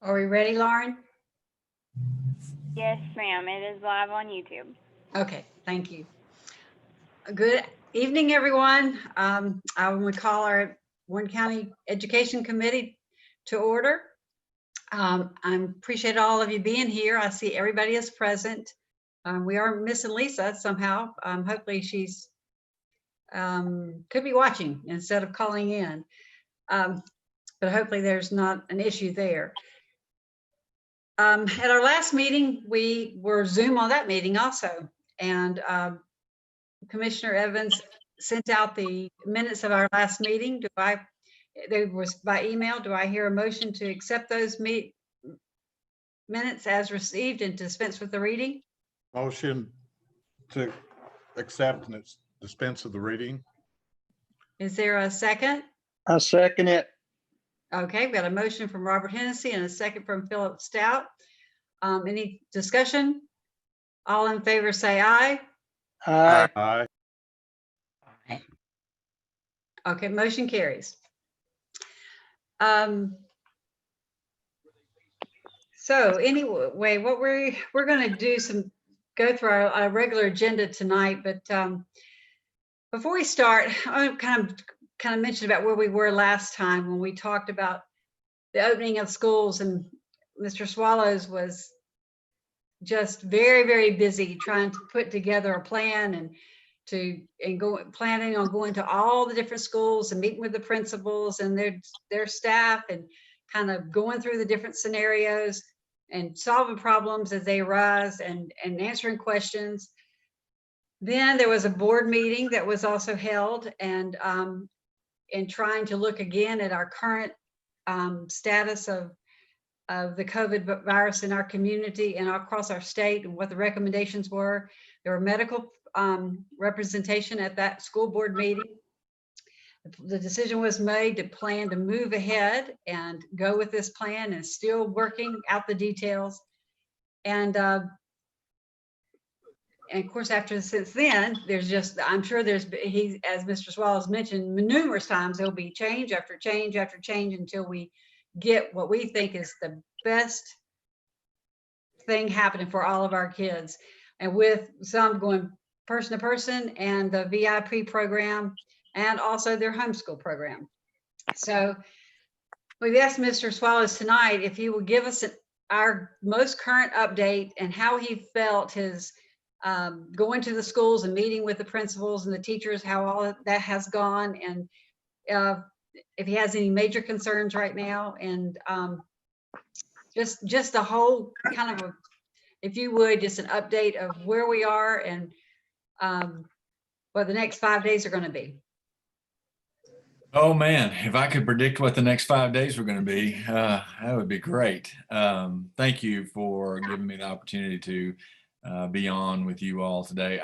Are we ready, Lauren? Yes, ma'am. It is live on YouTube. Okay, thank you. Good evening, everyone. I want to call our Warren County Education Committee to order. I appreciate all of you being here. I see everybody is present. We are missing Lisa somehow. Hopefully she's could be watching instead of calling in. But hopefully there's not an issue there. At our last meeting, we were Zoom on that meeting also. And Commissioner Evans sent out the minutes of our last meeting. They was by email. Do I hear a motion to accept those minutes as received and dispense with the reading? Motion to accept and dispense of the reading. Is there a second? I second it. Okay, we've got a motion from Robert Hennessy and a second from Philip Stout. Any discussion? All in favor say aye. Aye. Aye. Okay, motion carries. So anyway, what we're going to do go through our regular agenda tonight, but before we start, I kind of mention about where we were last time when we talked about the opening of schools, and Mr. Swallows was just very, very busy trying to put together a plan planning on going to all the different schools and meeting with the principals and their staff and kind of going through the different scenarios and solving problems as they arise and answering questions. Then there was a board meeting that was also held, and trying to look again at our current status of the COVID virus in our community and across our state and what the recommendations were. There were medical representation at that school board meeting. The decision was made to plan to move ahead and go with this plan, and still working out the details. And of course, since then, I'm sure as Mr. Swallows mentioned numerous times, there'll be change after change after change until we get what we think is the best thing happening for all of our kids. And with some going person to person, and the VIP program, and also their homeschool program. So we've asked Mr. Swallows tonight if he will give us our most current update and how he felt his going to the schools and meeting with the principals and the teachers, how all of that has gone, and if he has any major concerns right now, and just a whole kind of if you would, just an update of where we are and what the next 5 days are going to be. Oh man, if I could predict what the next 5 days were going to be, that would be great. Thank you for giving me the opportunity to be on with you all today.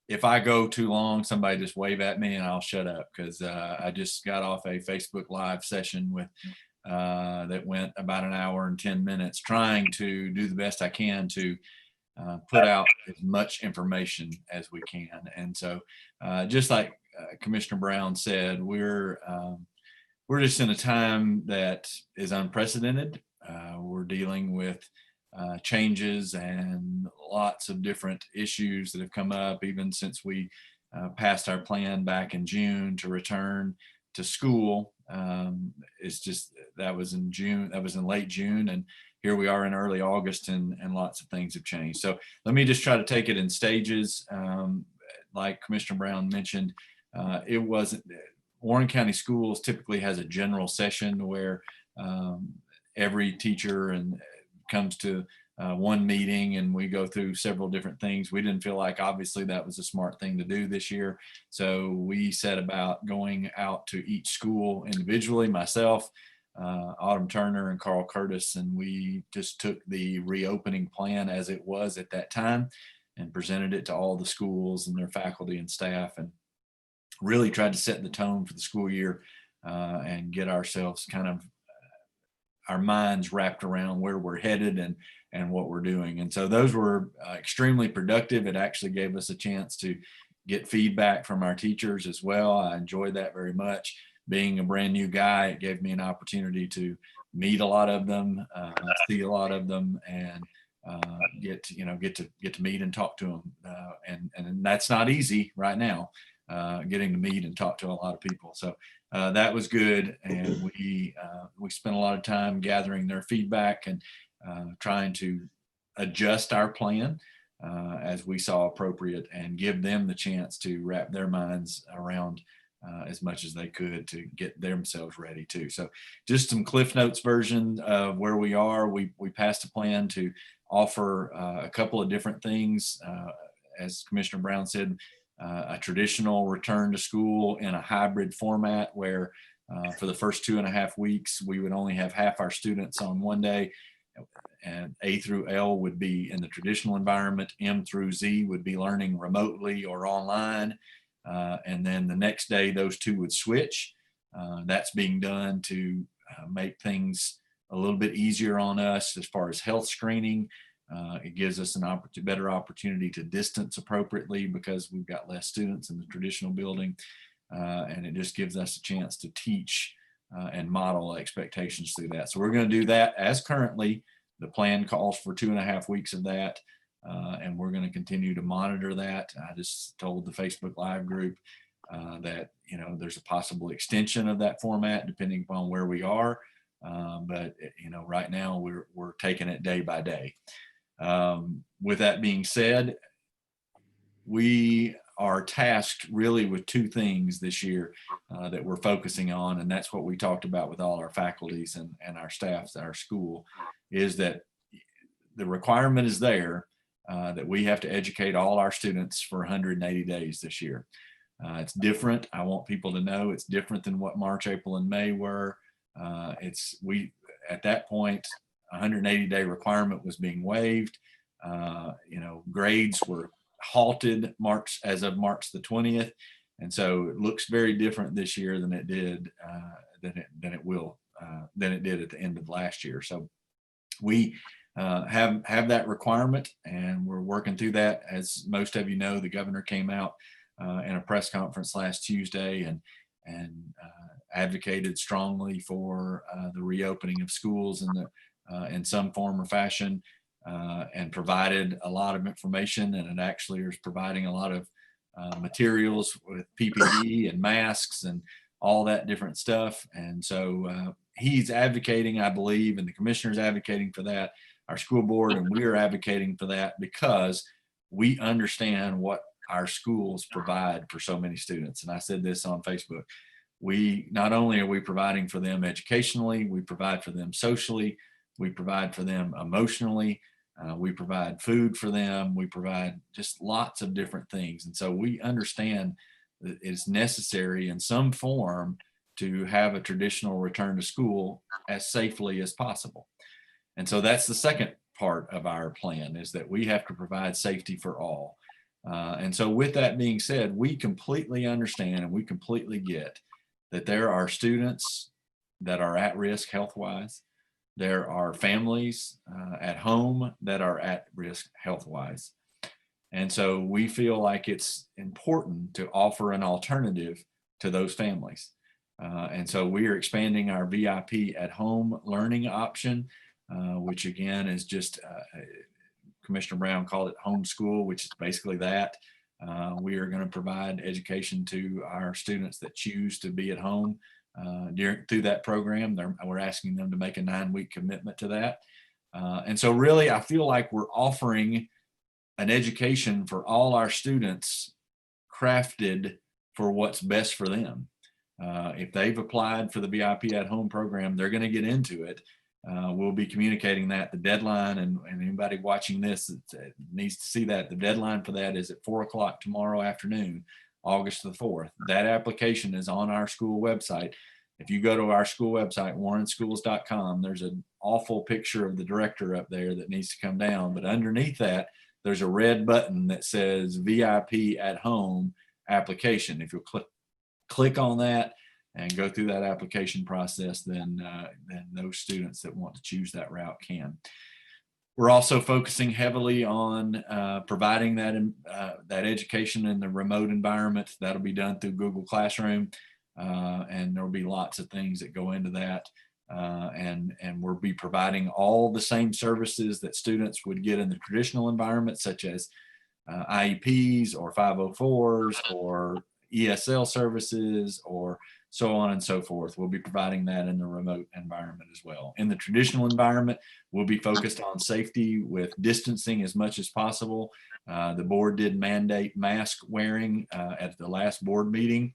If I go too long, somebody just wave at me and I'll shut up, because I just got off a Facebook Live session with that went about an hour and 10 minutes, trying to do the best I can to put out as much information as we can. And so just like Commissioner Brown said, we're just in a time that is unprecedented. We're dealing with changes and lots of different issues that have come up, even since we passed our plan back in June to return to school. It's just, that was in June, that was in late June, and here we are in early August, and lots of things have changed. So let me just try to take it in stages. Like Commissioner Brown mentioned, it wasn't, Warren County Schools typically has a general session where every teacher and comes to one meeting, and we go through several different things. We didn't feel like obviously that was a smart thing to do this year. So we set about going out to each school individually, myself, Autumn Turner and Carl Curtis, and we just took the reopening plan as it was at that time and presented it to all the schools and their faculty and staff, and really tried to set the tone for the school year and get ourselves kind of our minds wrapped around where we're headed and what we're doing. And so those were extremely productive. It actually gave us a chance to get feedback from our teachers as well. I enjoyed that very much. Being a brand new guy, it gave me an opportunity to meet a lot of them, see a lot of them, and get to meet and talk to them. And that's not easy right now, getting to meet and talk to a lot of people. So that was good, and we spent a lot of time gathering their feedback and trying to adjust our plan as we saw appropriate, and give them the chance to wrap their minds around as much as they could to get themselves ready too. So just some Cliff Notes version of where we are. We passed a plan to offer a couple of different things. As Commissioner Brown said, a traditional return to school in a hybrid format where for the first 2.5 weeks, we would only have half our students on one day, and A through L would be in the traditional environment. M through Z would be learning remotely or online. And then the next day, those two would switch. That's being done to make things a little bit easier on us as far as health screening. It gives us an better opportunity to distance appropriately because we've got less students in the traditional building. And it just gives us a chance to teach and model expectations through that. So we're going to do that as currently. The plan calls for 2.5 weeks of that. And we're going to continue to monitor that. I just told the Facebook Live group that, there's a possible extension of that format depending upon where we are. But right now we're taking it day by day. With that being said, we are tasked really with two things this year that we're focusing on, and that's what we talked about with all our faculties and our staffs at our school, is that the requirement is there that we have to educate all our students for 180 days this year. It's different. I want people to know it's different than what March, April, and May were. At that point, 180-day requirement was being waived. Grades were halted as of March the 20th. And so it looks very different this year than it did, than it did at the end of last year. So we have that requirement, and we're working through that. As most of you know, the governor came out in a press conference last Tuesday and advocated strongly for the reopening of schools in some form or fashion, and provided a lot of information, and it actually is providing a lot of materials with PPE and masks and all that different stuff. And so he's advocating, I believe, and the commissioner's advocating for that, our school board, and we are advocating for that because we understand what our schools provide for so many students. And I said this on Facebook. Not only are we providing for them educationally, we provide for them socially, we provide for them emotionally, we provide food for them, we provide just lots of different things. And so we understand that it's necessary in some form to have a traditional return to school as safely as possible. And so that's the second part of our plan, is that we have to provide safety for all. And so with that being said, we completely understand and we completely get that there are students that are at risk health-wise. There are families at home that are at risk health-wise. And so we feel like it's important to offer an alternative to those families. And so we are expanding our VIP at home learning option, which again is just, Commissioner Brown called it homeschool, which is basically that. We are going to provide education to our students that choose to be at home through that program. We're asking them to make a 9-week commitment to that. And so really, I feel like we're offering an education for all our students crafted for what's best for them. If they've applied for the VIP at home program, they're going to get into it. We'll be communicating that. The deadline, and anybody watching this needs to see that the deadline for that is at 4 o'clock tomorrow afternoon, August the 4th. That application is on our school website. If you go to our school website, warrenschools.com, there's an awful picture of the director up there that needs to come down. But underneath that, there's a red button that says VIP at home application. If you'll click on that and go through that application process, then those students that want to choose that route can. We're also focusing heavily on providing that education in the remote environment. That'll be done through Google Classroom, and there'll be lots of things that go into that. and we'll be providing all the same services that students would get in the traditional environment, such as IEPs or 504s or ESL services or so on and so forth. We'll be providing that in the remote environment as well. In the traditional environment, we'll be focused on safety with distancing as much as possible. The board did mandate mask wearing at the last board meeting.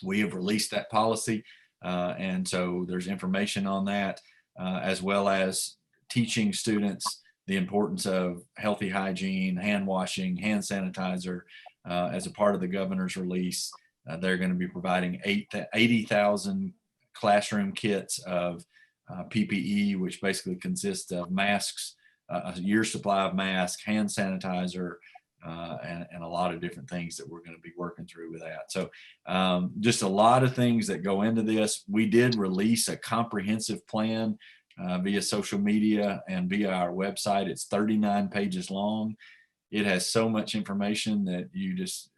We have released that policy. And so there's information on that, as well as teaching students the importance of healthy hygiene, hand washing, hand sanitizer. As a part of the governor's release, they're going to be providing 80,000 classroom kits of PPE, which basically consists of masks, a year's supply of masks, hand sanitizer, and a lot of different things that we're going to be working through with that. So just a lot of things that go into this. We did release a comprehensive plan via social media and via our website. It's 39 pages long. It has so much information that you just,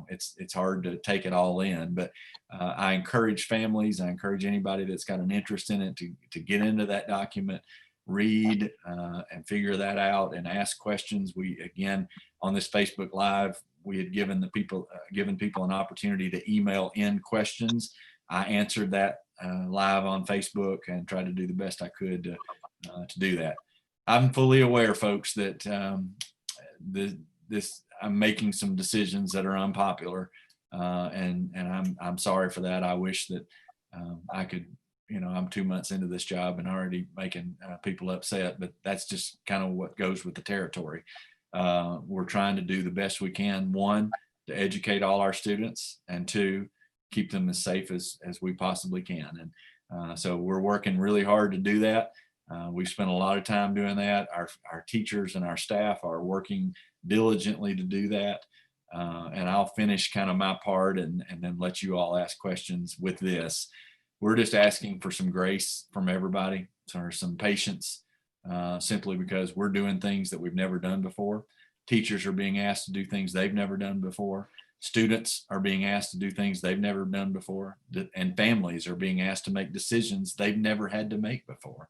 it's hard to take it all in. But I encourage families, I encourage anybody that's got an interest in it to get into that document, read and figure that out and ask questions. We, again, on this Facebook Live, we had given people an opportunity to email in questions. I answered that live on Facebook and tried to do the best I could to do that. I'm fully aware, folks, that I'm making some decisions that are unpopular, and I'm sorry for that. I wish that I could. I'm 2 months into this job and already making people upset, but that's just kind of what goes with the territory. We're trying to do the best we can. One, to educate all our students, and two, keep them as safe as we possibly can. And so we're working really hard to do that. We've spent a lot of time doing that. Our teachers and our staff are working diligently to do that. And I'll finish kind of my part and then let you all ask questions with this. We're just asking for some grace from everybody, or some patience, simply because we're doing things that we've never done before. Teachers are being asked to do things they've never done before. Students are being asked to do things they've never done before. And families are being asked to make decisions they've never had to make before.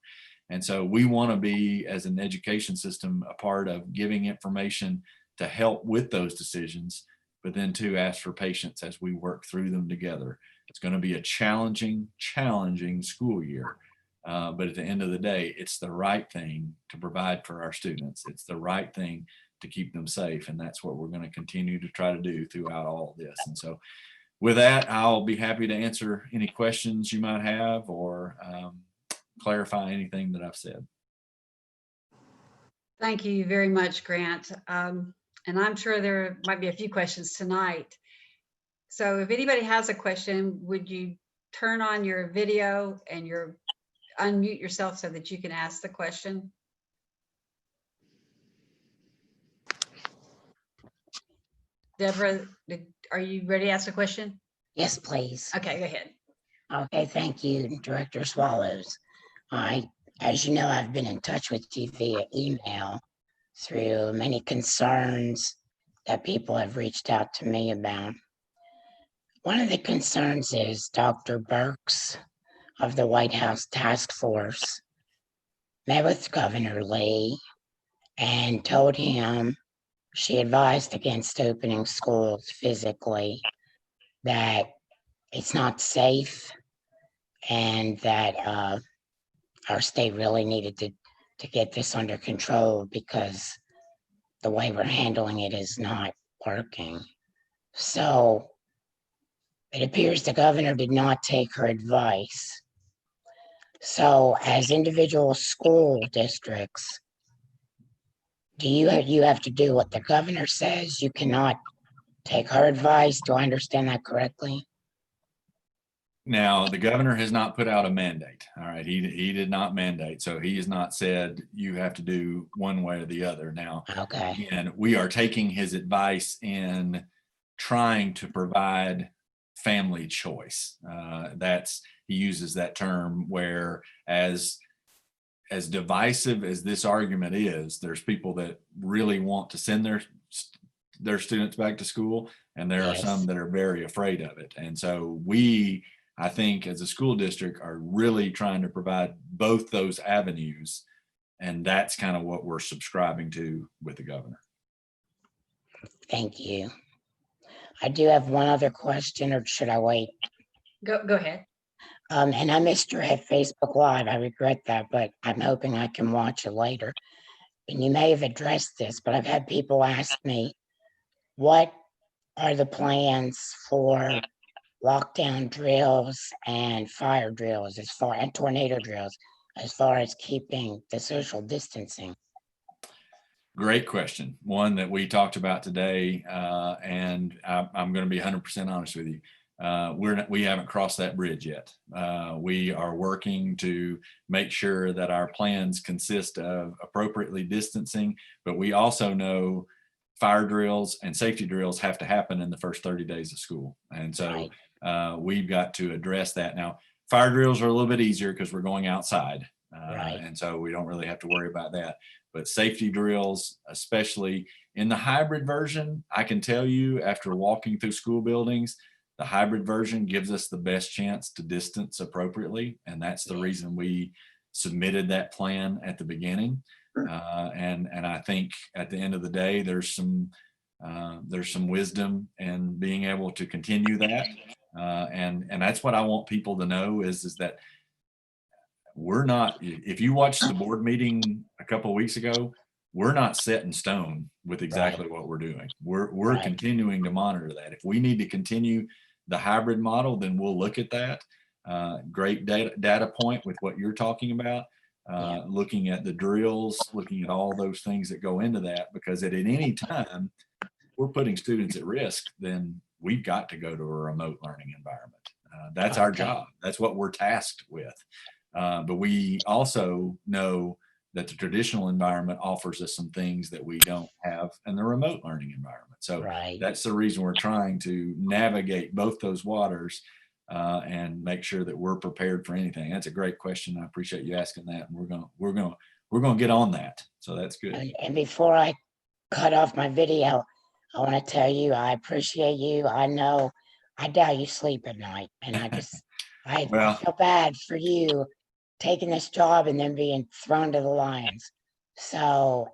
And so we want to be, as an education system, a part of giving information to help with those decisions, but then to ask for patience as we work through them together. It's going to be a challenging school year. But at the end of the day, it's the right thing to provide for our students. It's the right thing to keep them safe. And that's what we're going to continue to try to do throughout all of this. And so with that, I'll be happy to answer any questions you might have or clarify anything that I've said. Thank you very much, Grant. And I'm sure there might be a few questions tonight. So if anybody has a question, would you turn on your video and unmute yourself so that you can ask the question? Deborah, are you ready to ask a question? Yes, please. Okay, go ahead. Okay, thank you, Director Swallows. As you know, I've been in touch with you via email through many concerns that people have reached out to me about. One of the concerns is Dr. Birx of the White House Task Force met with Governor Lee and told him she advised against opening schools physically, that it's not safe, and that our state really needed to get this under control because the way we're handling it is not working. So it appears the governor did not take her advice. So as individual school districts, you have to do what the governor says? You cannot take her advice? Do I understand that correctly? Now, the governor has not put out a mandate. All right. He did not mandate. So he has not said you have to do one way or the other. Now, Okay. and we are taking his advice in trying to provide family choice. He uses that term, where as divisive as this argument is, there's people that really want to send their students back to school, and there are Yes. some that are very afraid of it. And so we I think as a school district are really trying to provide both those avenues. And that's kind of what we're subscribing to with the governor. Thank you. I do have one other question, or should I wait? Go ahead. And I missed your Facebook Live. I regret that, but I'm hoping I can watch it later. And you may have addressed this, but I've had people ask me, what are the plans for lockdown drills and fire drills and tornado drills as far as keeping the social distancing? Great question. One that we talked about today, and I'm going to be 100% honest with you. We haven't crossed that bridge yet. We are working to make sure that our plans consist of appropriately distancing, but we also know fire drills and safety drills have to happen in the first 30 days of school. And so we've got to address that. Now, fire drills are a little bit easier because we're going outside. And so we don't really have to worry about that. But safety drills, especially in the hybrid version, I can tell you after walking through school buildings, the hybrid version gives us the best chance to distance appropriately. And that's the reason we submitted that plan at the beginning. And I think at the end of the day, there's some wisdom in being able to continue that. And that's what I want people to know is that we're not, if you watched the board meeting a couple of weeks ago, we're not set in stone with exactly what we're doing. We're continuing to monitor that. If we need to continue the hybrid model, then we'll look at that. Great data point with what you're talking about, looking at the drills, looking at all those things that go into that, because at any time we're putting students at risk, then we've got to go to a remote learning environment. That's our job. That's what we're tasked with. But we also know that the traditional environment offers us some things that we don't have in the remote learning environment. So that's the reason we're trying to navigate both those waters and make sure that we're prepared for anything. That's a great question. I appreciate you asking that. And we're going to get on that. So that's good. And before I cut off my video, I want to tell you, I appreciate you. I know, I doubt you sleep at night, and I feel bad for you taking this job and then being thrown to the lions. So,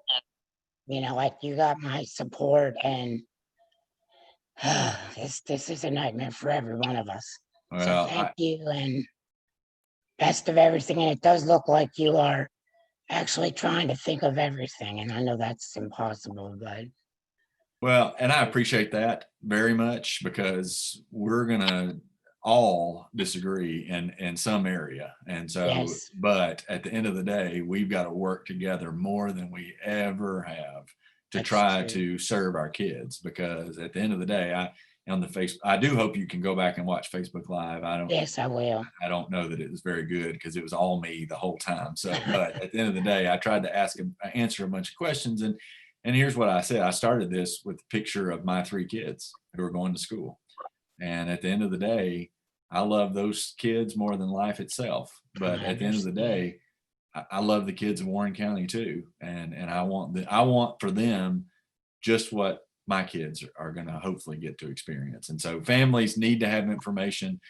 you know, you got my support, and this is a nightmare for every one of us. Well, so thank you, and best of everything. And it does look like you are actually trying to think of everything, and I know that's impossible, but. Well, and I appreciate that very much, because we're going to all disagree in some area. And so, but at the end of the day, we've got to work together more than we ever have to try to serve our kids, because at the end of the day, I do hope you can go back and watch Facebook Live. Yes, I will. I don't know that it was very good because it was all me the whole time. So, but at the end of the day, I tried to answer a bunch of questions, and here's what I said. I started this with a picture of my 3 kids who are going to school. And at the end of the day, I love those kids more than life itself. But at the end of the day, I love the kids of Warren County too. And I want for them just what my kids are going to hopefully get to experience. And so families need to have information.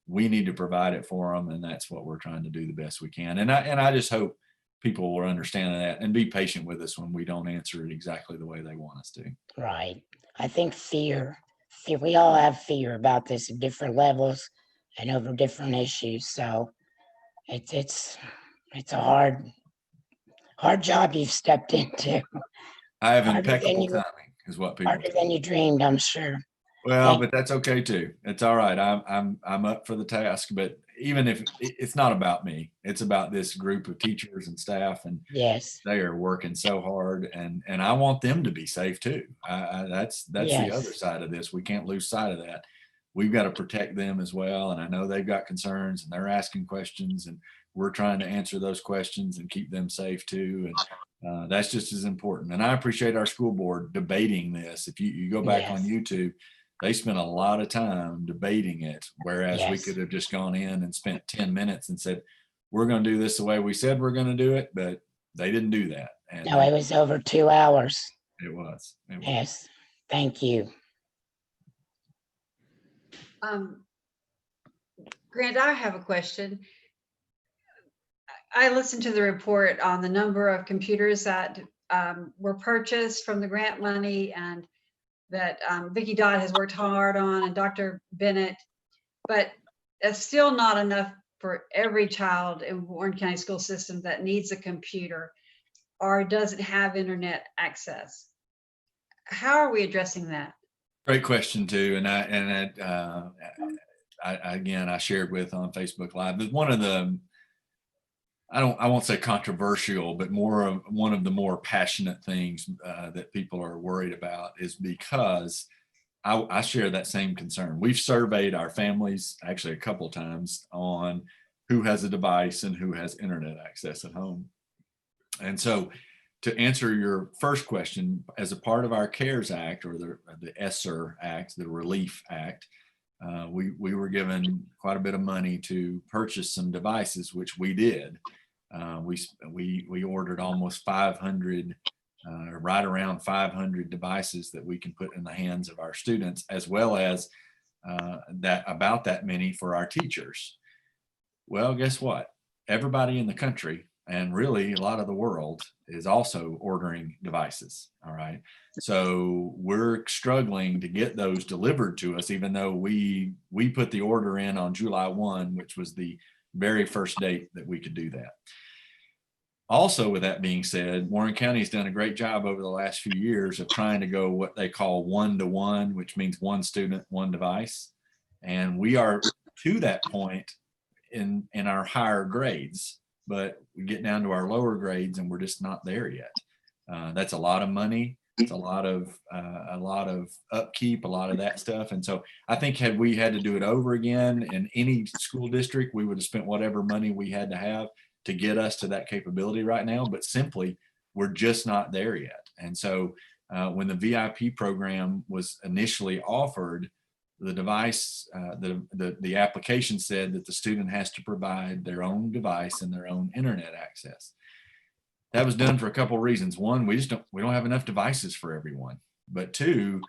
We need to provide it for them. And that's what we're trying to do the best we can. And I just hope people will understand that and be patient with us when we don't answer it exactly the way they want us to. Right. I think fear, we all have fear about this at different levels and over different issues. So it's a hard job you've stepped into. I have impeccable timing is what people harder than you dreamed, I'm sure. Well, but that's okay too. It's all right. I'm up for the task, but even if it's not about me, it's about this group of teachers and staff, and they are working so hard, and I want them to be safe too. That's the other side of this. We can't lose sight of that. We've got to protect them as well. And I know they've got concerns and they're asking questions, and we're trying to answer those questions and keep them safe too. And that's just as important. And I appreciate our school board debating this. If you go back on YouTube, they spent a lot of time debating it, whereas we could have just gone in and spent 10 minutes and said, we're going to do this the way we said we're going to do it, but they didn't do that. And no, it was over 2 hours. It was. Yes. Thank you. Grant, I have a question. I listened to the report on the number of computers that were purchased from the grant money and that Vicki Dodd has worked hard on and Dr. Bennett, but it's still not enough for every child in Warren County school system that needs a computer or doesn't have internet access. How are we addressing that? Great question too. And again, I shared with on Facebook Live, but one of the, I won't say controversial, but one of the more passionate things that people are worried about is because I share that same concern. We've surveyed our families actually a couple times on who has a device and who has internet access at home. And so to answer your first question, as a part of our CARES Act or the ESSER Act, the Relief Act, we were given quite a bit of money to purchase some devices, which we did. We ordered almost 500, right around 500 devices that we can put in the hands of our students, as well as about that many for our teachers. Well, guess what? Everybody in the country and really a lot of the world is also ordering devices. All right. So we're struggling to get those delivered to us, even though we put the order in on July 1, which was the very first date that we could do that. Also, with that being said, Warren County has done a great job over the last few years of trying to go what they call 1-to-1, which means one student, one device. And we are to that point in our higher grades, but we get down to our lower grades and we're just not there yet. That's a lot of money. It's a lot of upkeep, a lot of that stuff. And so I think had we had to do it over again in any school district, we would have spent whatever money we had to have to get us to that capability right now, but simply we're just not there yet. And so when the VIP program was initially offered, the device, the application said that the student has to provide their own device and their own internet access. That was done for a couple of reasons. One, we don't have enough devices for everyone. But two,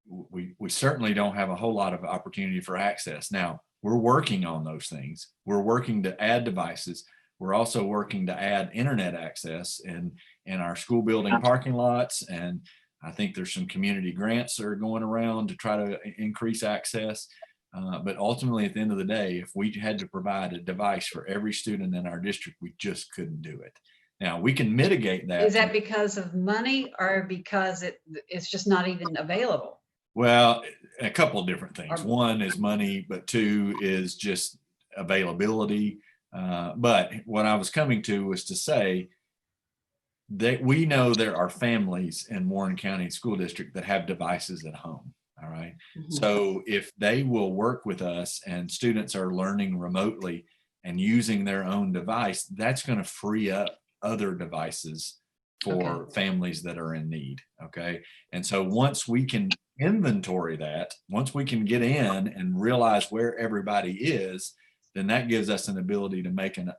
we certainly don't have a whole lot of opportunity for access. Now, we're working on those things. We're working to add devices. We're also working to add internet access in our school building parking lots. And I think there's some community grants that are going around to try to increase access. But ultimately, at the end of the day, if we had to provide a device for every student in our district, we just couldn't do it. Now, we can mitigate that. Is that because of money or because it's just not even available? Well, a couple of different things. One is money, but two is just availability. But what I was coming to was to say that we know there are families in Warren County School District that have devices at home. All right. Mhm. So if they will work with us and students are learning remotely and using their own device, that's going to free up other devices for families that are in need. Okay. And so once we can inventory that, once we can get in and realize where everybody is, then that gives us an ability to make an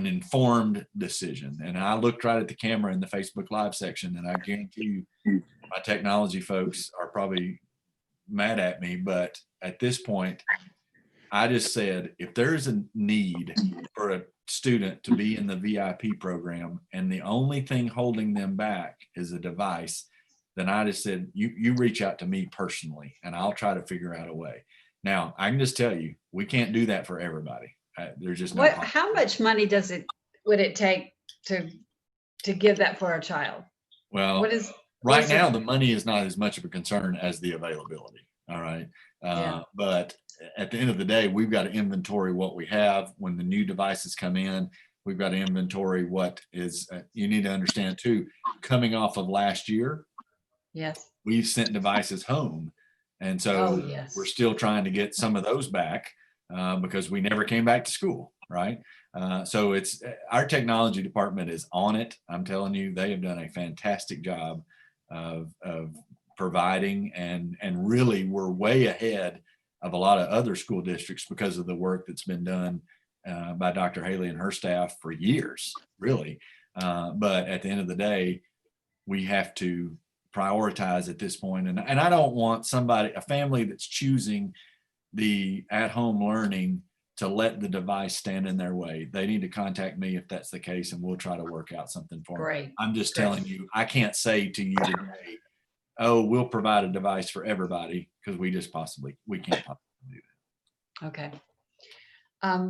informed decision. And I looked right at the camera in the Facebook Live section, and I guarantee you my technology folks are probably mad at me, but at this point, I just said, if there's a need for a student to be in the VIP program and the only thing holding them back is a device, then I just said, you reach out to me personally and I'll try to figure out a way. Now, I can just tell you, we can't do that for everybody. There's just no. How much money would it take to give that for a child? Well, right now, the money is not as much of a concern as the availability. All right. But at the end of the day, we've got to inventory what we have. When the new devices come in, we've got to inventory what is, you need to understand too, coming off of last year, yes, we've sent devices home. And so we're still trying to get some of those back because we never came back to school, right? So it's our technology department is on it. I'm telling you, they have done a fantastic job of providing, and really we're way ahead of a lot of other school districts because of the work that's been done by Dr. Haley and her staff for years, really. But at the end of the day, we have to prioritize at this point. And I don't want a family that's choosing the at-home learning to let the device stand in their way, they need to contact me if that's the case, and we'll try to work out something for them. Great. I'm just Great. telling you, I can't say to you today, oh, we'll provide a device for everybody, because we can't possibly do that. Okay.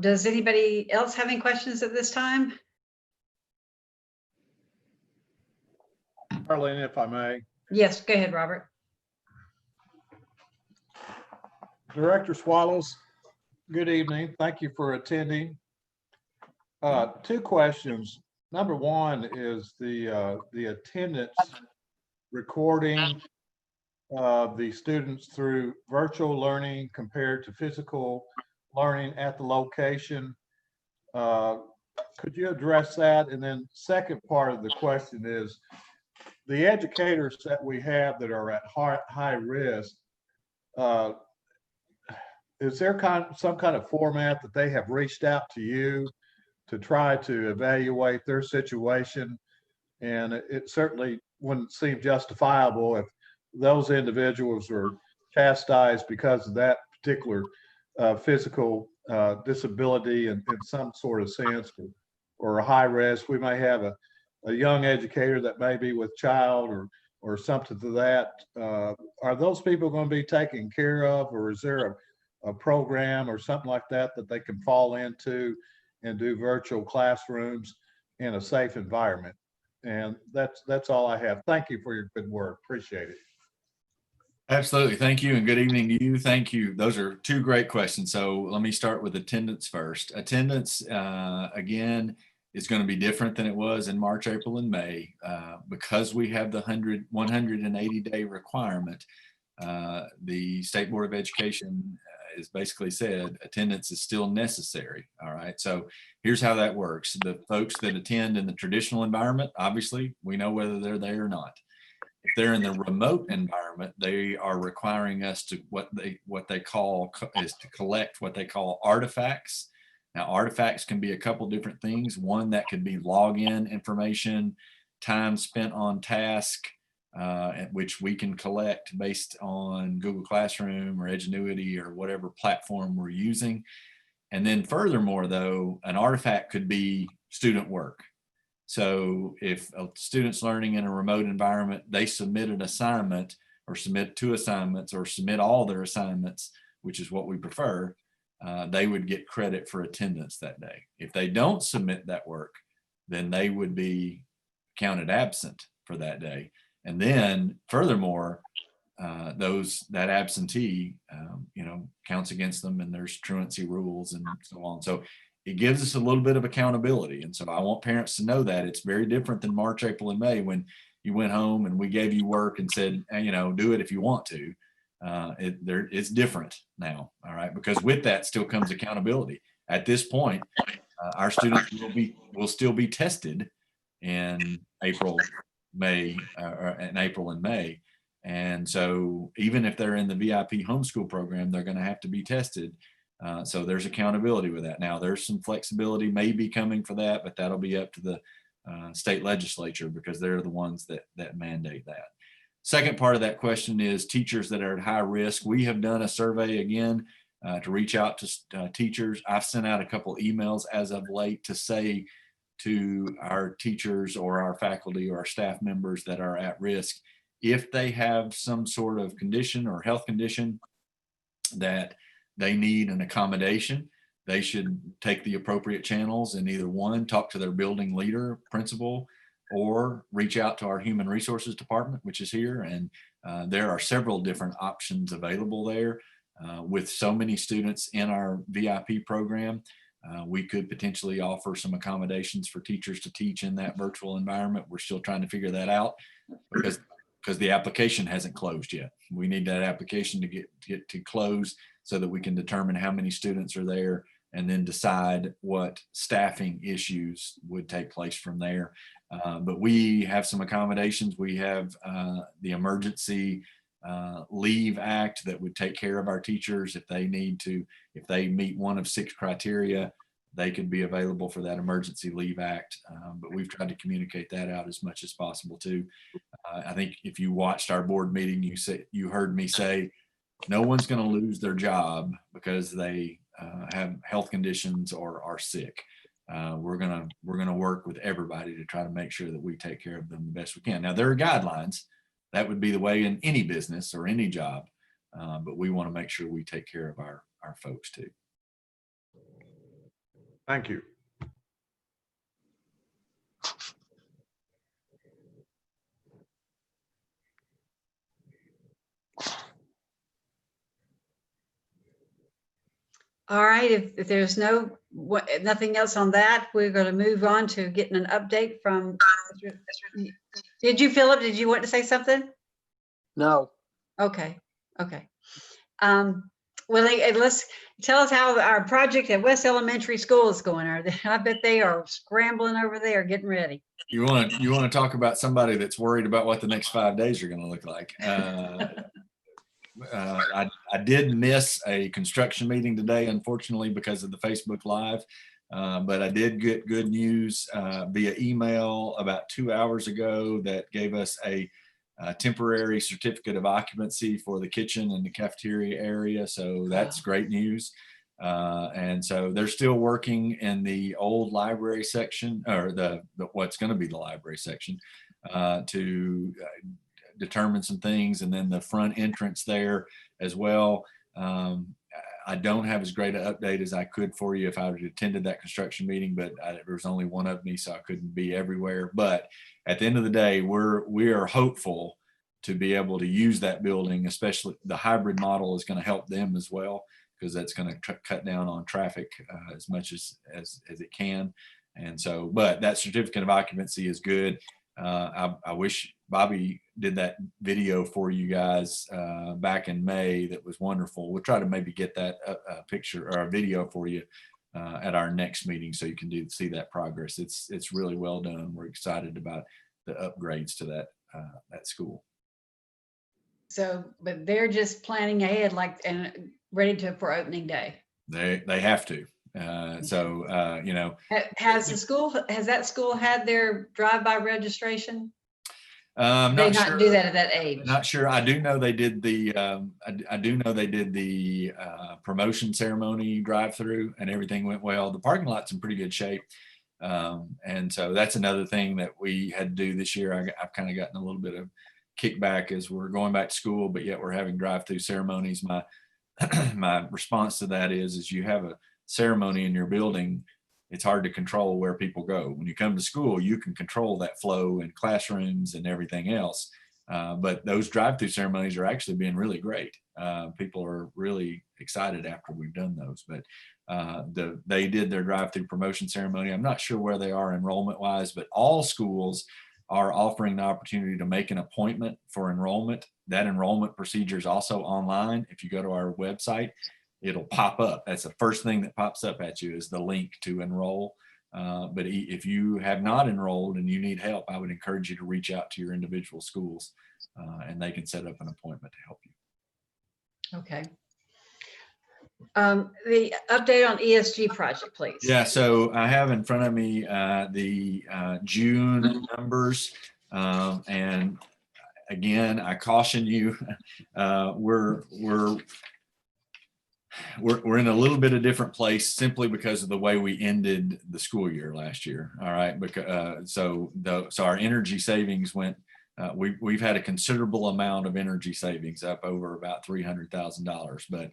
Does anybody else have any questions at this time? Arlene, if I may. Yes, go ahead, Robert. Director Swallows, good evening. Thank you for attending. Two questions. Number one is the attendance recording of the students through virtual learning compared to physical learning at the location. Could you address that? And then second part of the question is, the educators that we have that are at high risk, is there some kind of format that they have reached out to you to try to evaluate their situation? And it certainly wouldn't seem justifiable if those individuals were chastised because of that particular physical disability in some sort of sense, or a high risk. We may have a young educator that may be with child or something to that. Are those people going to be taken care of, or is there a program or something like that that they can fall into and do virtual classrooms in a safe environment? And that's all I have. Thank you for your good work. Appreciate it. Absolutely. Thank you, and good evening to you. Thank you. Those are two great questions. So let me start with attendance first. Attendance, again, is going to be different than it was in March, April, and May. Because we have the 180-day requirement, the State Board of Education has basically said attendance is still necessary. All right. So here's how that works. The folks that attend in the traditional environment, obviously, we know whether they're there or not. If they're in the remote environment, they are requiring us to what they call is to collect what they call artifacts. Now, artifacts can be a couple different things. One, that could be login information, time spent on task, which we can collect based on Google Classroom or Edgenuity or whatever platform we're using. And then furthermore, though, an artifact could be student work. So if a student's learning in a remote environment, they submit an assignment or submit 2 assignments or submit all their assignments, which is what we prefer, they would get credit for attendance that day. If they don't submit that work, then they would be counted absent for that day. And then furthermore, that absentee, counts against them, and there's truancy rules and so on. So it gives us a little bit of accountability. And so I want parents to know that it's very different than March, April, and May, when you went home and we gave you work and said, do it if you want to. It's different now. All right. Because with that still comes accountability. At this point, our students will still be tested in April, May, in April and May. And so even if they're in the VIP homeschool program, they're going to have to be tested. So there's accountability with that. Now, there's some flexibility maybe coming for that, but that'll be up to the state legislature, because they're the ones that mandate that. Second part of that question is teachers that are at high risk. We have done a survey again to reach out to teachers. I've sent out a couple emails as of late to say to our teachers or our faculty or our staff members that are at risk, if they have some sort of condition or health condition that they need an accommodation, they should take the appropriate channels and either one, talk to their building leader, principal, or reach out to our human resources department, which is here. And there are several different options available there. With so many students in our VIP program, we could potentially offer some accommodations for teachers to teach in that virtual environment. We're still trying to figure that out because the application hasn't closed yet. We need that application to get to close so that we can determine how many students are there and then decide what staffing issues would take place from there. But we have some accommodations. We have the Emergency Leave Act that would take care of our teachers if they if they meet one of 6 criteria, they could be available for that Emergency Leave Act. But we've tried to communicate that out as much as possible too. I think if you watched our board meeting, you heard me say no one's going to lose their job because they have health conditions or are sick. We're gonna work with everybody to try to make sure that we take care of them the best we can. Now, there are guidelines. That would be the way in any business or any job, but we want to make sure we take care of our folks too. Thank you. All right, if there's nothing else on that, we're going to move on to getting an update from. Did you, Philip, did you want to say something? No. Okay, okay. Well, let's tell us how our project at West Elementary School is going. I bet they are scrambling over there, getting ready. You want to talk about somebody that's worried about what the next 5 days are going to look like. I did miss a construction meeting today, unfortunately, because of the Facebook Live. But I did get good news via email about 2 hours ago that gave us a temporary certificate of occupancy for the kitchen and the cafeteria area. So that's great news. And so they're still working in the old library section, or the what's going to be the library section, to determine some things, and then the front entrance there as well. I don't have as great an update as I could for you if I had attended that construction meeting, but there was only one of me, so I couldn't be everywhere. But at the end of the day, we are hopeful to be able to use that building, especially the hybrid model is going to help them as well, because that's going to cut down on traffic as much as it can. And so, but that certificate of occupancy is good. I wish Bobby did that video for you guys back in May. That was wonderful. We'll try to maybe get that picture or a video for you at our next meeting, so you can see that progress. It's really well done. We're excited about the upgrades to that school. So, but they're just planning ahead, and ready for opening day. They have to. So you know, has that school had their drive-by registration? I'm They not not sure. do that at that age. Not sure. I do know they did the I do know they did the promotion ceremony drive-through, and everything went well. The parking lot's in pretty good shape, and so that's another thing that we had to do this year. I've kind of gotten a little bit of kickback as we're going back to school, but yet we're having drive-through ceremonies. My my response to that is you have a ceremony in your building, it's hard to control where people go. When you come to school, you can control that flow in classrooms and everything else. But those drive-through ceremonies are actually being really great. People are really excited after we've done those. But they did their drive-through promotion ceremony. I'm not sure where they are enrollment-wise, but all schools are offering the opportunity to make an appointment for enrollment. That enrollment procedure is also online. If you go to our website, it'll pop up. That's the first thing that pops up at you, is the link to enroll. But if you have not enrolled and you need help, I would encourage you to reach out to your individual schools and they can set up an appointment to help you. Okay. The update on ESG project, please. Yeah, so I have in front of me the June numbers. And again, I caution you, we're in a little bit of different place simply because of the way we ended the school year last year. All right, because so our energy savings went. We've had a considerable amount of energy savings, up over about $300,000, but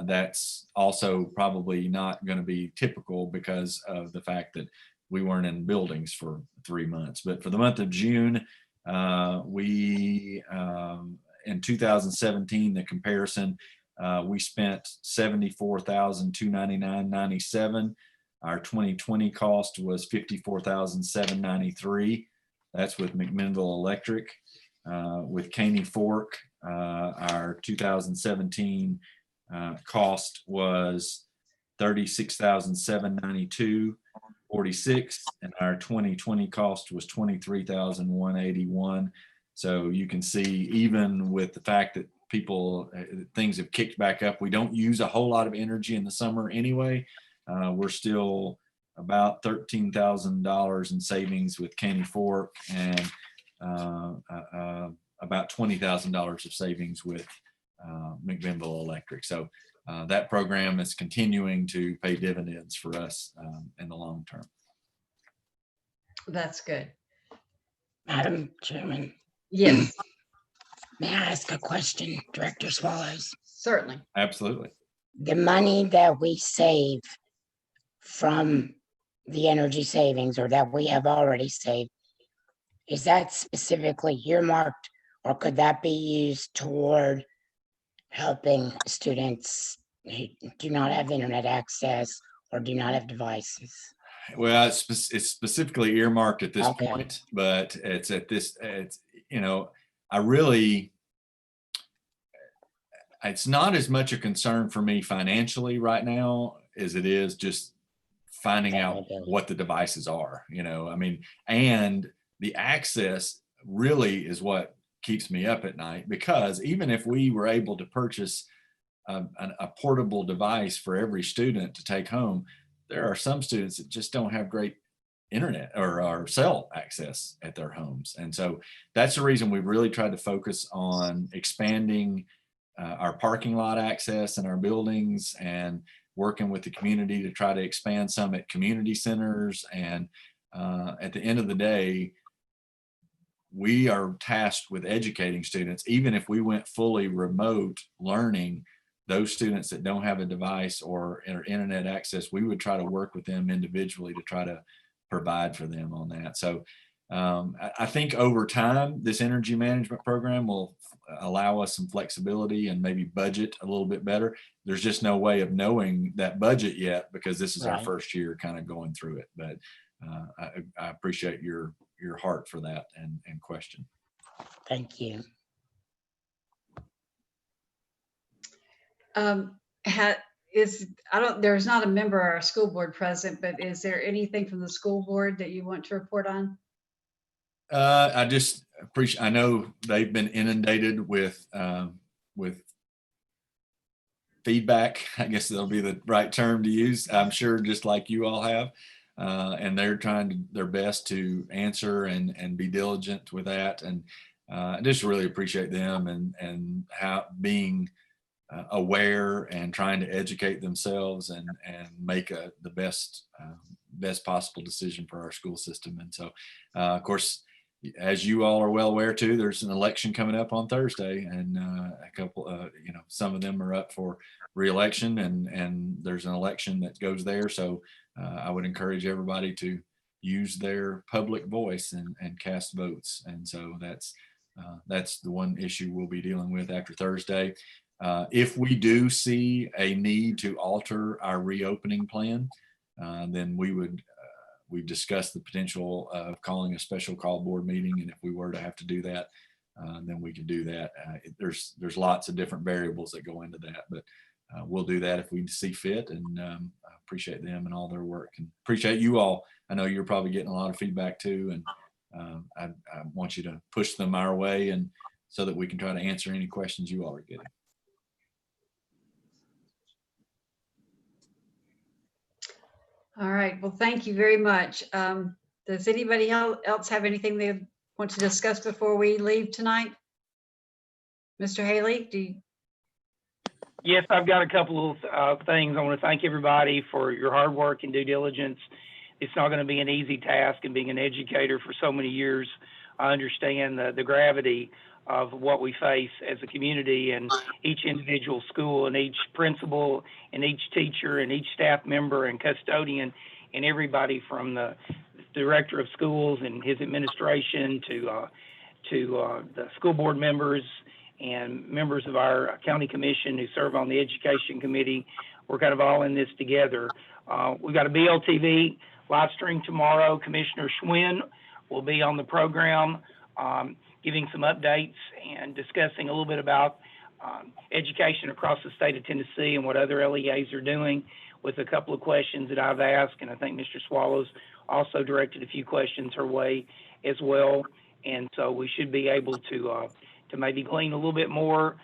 that's also probably not going to be typical because of the fact that we weren't in buildings for 3 months. But for the month of June, we in 2017, the comparison. We spent $74,299.97. Our 2020 cost was $54,793. That's with McMinnville Electric. With Caney Fork, our 2017 cost was $36,792.46, and our 2020 cost was $23,181. So you can see, even with the fact that things have kicked back up. We don't use a whole lot of energy in the summer anyway. We're still about $13,000 in savings with Caney Fork, and about $20,000 of savings with McMinnville Electric. So that program is continuing to pay dividends for us in the long term. That's good. Madam Chairman, Yes, may I ask a question, Director Swallows? certainly. Absolutely. The money that we save from the energy savings, or that we have already saved, is that specifically earmarked, or could that be used toward helping students who do not have internet access or do not have devices? Well, it's specifically earmarked at this Okay. point, but it's at this, it's, you know, I really, it's not as much a concern for me financially right now as it is just finding out Availability. what the devices are, you know, I mean, and the access really is what keeps me up at night, because even if we were able to purchase a portable device for every student to take home, there are some students that just don't have great internet or cell access at their homes. And so that's the reason we've really tried to focus on expanding our parking lot access in our buildings and working with the community to try to expand some at community centers. And at the end of the day, we are tasked with educating students. Even if we went fully remote learning, those students that don't have a device or internet access, we would try to work with them individually to try to provide for them on that. So I think over time, this energy management program will allow us some flexibility and maybe budget a little bit better. There's just no way of knowing that budget yet, because this is our Right. first year kind of going through it. But I appreciate your heart for that and question. Thank you. There's not a member of our school board present, but is there anything from the school board that you want to report on? I just appreciate, I know they've been inundated with feedback. I guess that'll be the right term to use. I'm sure just like you all have. And they're trying their best to answer and be diligent with that. And I just really appreciate them and how being aware and trying to educate themselves and make the best possible decision for our school system. And so, of course, as you all are well aware too, there's an election coming up on Thursday, and a couple, some of them are up for re-election, and there's an election that goes there. So I would encourage everybody to use their public voice and cast votes. And so that's the one issue we'll be dealing with after Thursday. If we do see a need to alter our reopening plan, then we've discussed the potential of calling a special call board meeting. And if we were to have to do that, then we can do that. There's lots of different variables that go into that, but we'll do that if we see fit. And I appreciate them and all their work, and appreciate you all. I know you're probably getting a lot of feedback too. And I want you to push them our way, and so that we can try to answer any questions you all are getting. All right, well, thank you very much. Does anybody else have anything they want to discuss before we leave tonight? Mr. Haley, do you? Yes, I've got a couple of things. I want to thank everybody for your hard work and due diligence. It's not going to be an easy task, and being an educator for so many years, I understand the gravity of what we face as a community, and each individual school and each principal and each teacher and each staff member and custodian and everybody from the director of schools and his administration to the school board members and members of our county commission who serve on the education committee. We're kind of all in this together. We've got a BLTV live stream tomorrow. Commissioner Schwinn will be on the program, giving some updates and discussing a little bit about education across the state of Tennessee and what other LEAs are doing, with a couple of questions that I've asked. And I think Mr. Swallows also directed a few questions her way as well. And so we should be able to maybe glean a little bit more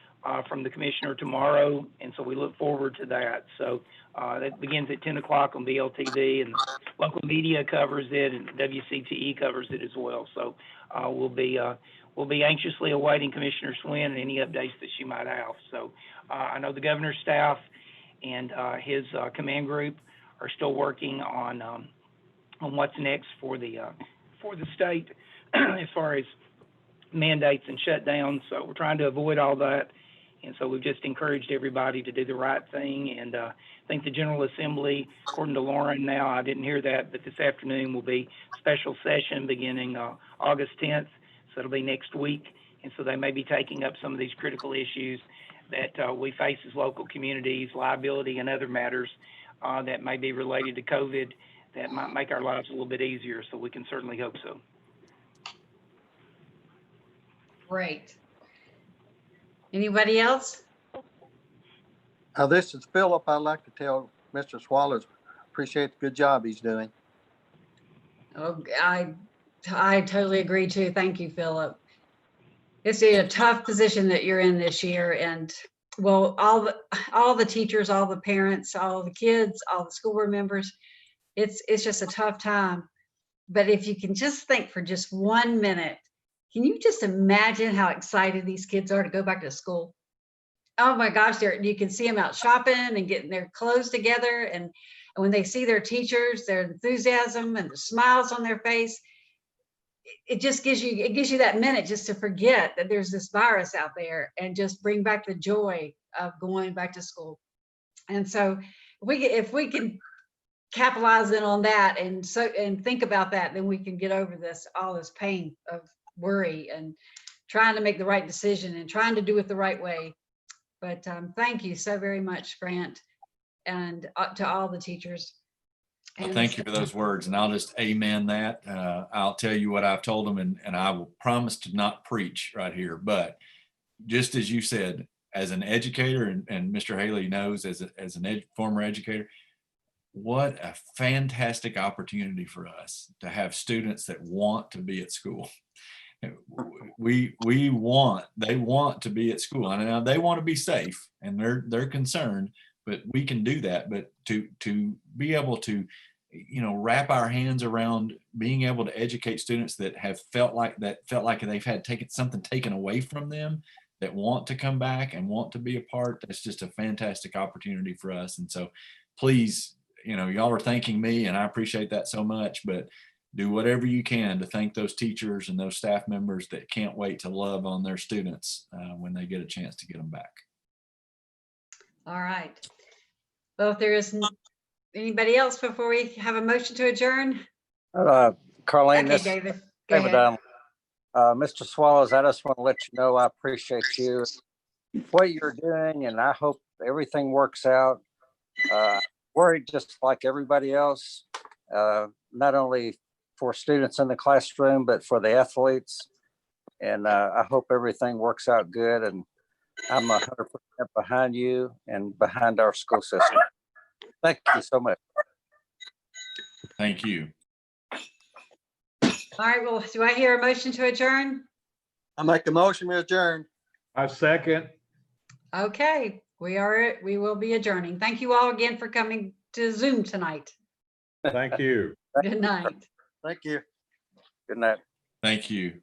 from the commissioner tomorrow. And so we look forward to that. So that begins at 10 o'clock on BLTV, and local media covers it, and WCTE covers it as well. So we'll be we'll be anxiously awaiting Commissioner Swin and any updates that she might have. So I know the governor's staff and his command group are still working on what's next for the state as far as mandates and shutdowns. So we're trying to avoid all that. And so we've just encouraged everybody to do the right thing. And I think the General Assembly, according to Lauren now, I didn't hear that, but this afternoon will be special session beginning August 10th. So it'll be next week. And so they may be taking up some of these critical issues that we face as local communities, liability and other matters that may be related to COVID that might make our lives a little bit easier. So we can certainly hope so. Great. Anybody else? This is Philip. I'd like to tell Mr. Swallows, appreciate the good job he's doing. Oh, I totally agree too. Thank you, Philip. It's a tough position that you're in this year, and well, all the teachers, all the parents, all the kids, all the school board members, it's just a tough time. But if you can just think for just 1 minute, can you just imagine how excited these kids are to go back to school? Oh my gosh, you can see them out shopping and getting their clothes together. And when they see their teachers, their enthusiasm and the smiles on their face, it just gives you that minute just to forget that there's this virus out there and just bring back the joy of going back to school. And so if we can capitalize in on that and think about that, then we can get over all this pain of worry and trying to make the right decision and trying to do it the right way. But thank you so very much, Grant, and to all the teachers. Well, thank you for those words, and I'll just amen that. I'll tell you what I've told them, and I will promise to not preach right here. But just as you said, as an educator, and Mr. Haley knows as an former educator, what a fantastic opportunity for us to have students that want to be at school. They want to be at school, and now they want to be safe, and they're concerned, but we can do that. But to be able to, wrap our hands around being able to educate students that felt like they've had something taken away from them, that want to come back and want to be a part, that's just a fantastic opportunity for us. And so please, y'all are thanking me, and I appreciate that so much, but do whatever you can to thank those teachers and those staff members that can't wait to love on their students when they get a chance to get them back. All right. Well, if there isn't anybody else before we have a motion to adjourn. Carlene, Okay, David. Go David, ahead. Mr. Swallows, I just want to let you know I appreciate you, what you're doing, and I hope everything works out. Worried just like everybody else, not only for students in the classroom, but for the athletes. And I hope everything works out good. And I'm 100% behind you and behind our school system. Thank you so much. Thank you. All right, well, do I hear a motion to adjourn? I make the motion, we adjourn. I second. Okay, we will be adjourning. Thank you all again for coming to Zoom tonight. Thank you. Good night. Thank you. Good night. Thank you.